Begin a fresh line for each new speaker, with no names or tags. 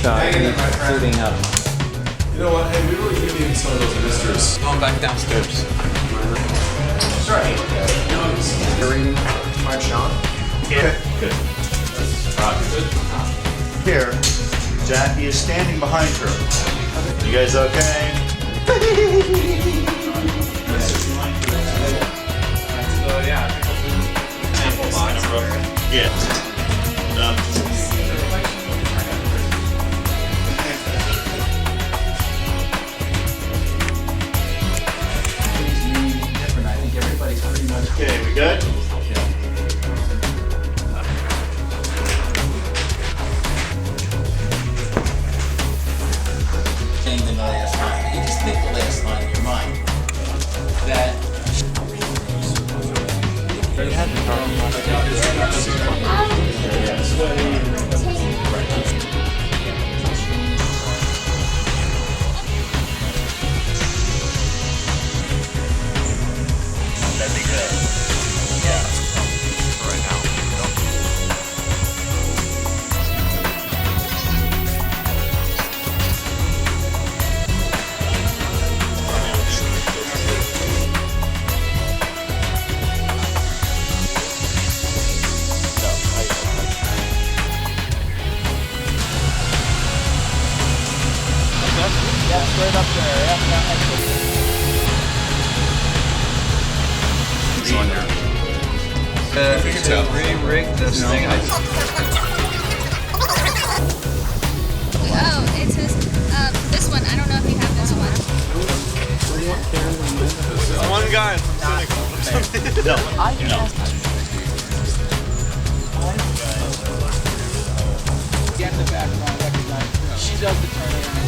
shot. Shooting up.
You know what? Hey, we really do need some of those misters.
Going back downstairs.
Sorry.
Mark Sean.
Okay, good. Rob, you good?
Here, Jackie is standing behind her. You guys okay?
So yeah, sample box.
Yeah.
Different. I think everybody's pretty much.
Okay, we good?
Saying the last line, you just think the last line in your mind. That
That'd be good. Yeah.
Right now.
Yeah, right up there.
You can tell. Re-rig this thing.
Oh, it says this one. I don't know if you have this one.
One guy.
Get in the background, recognize. She does the turnaround.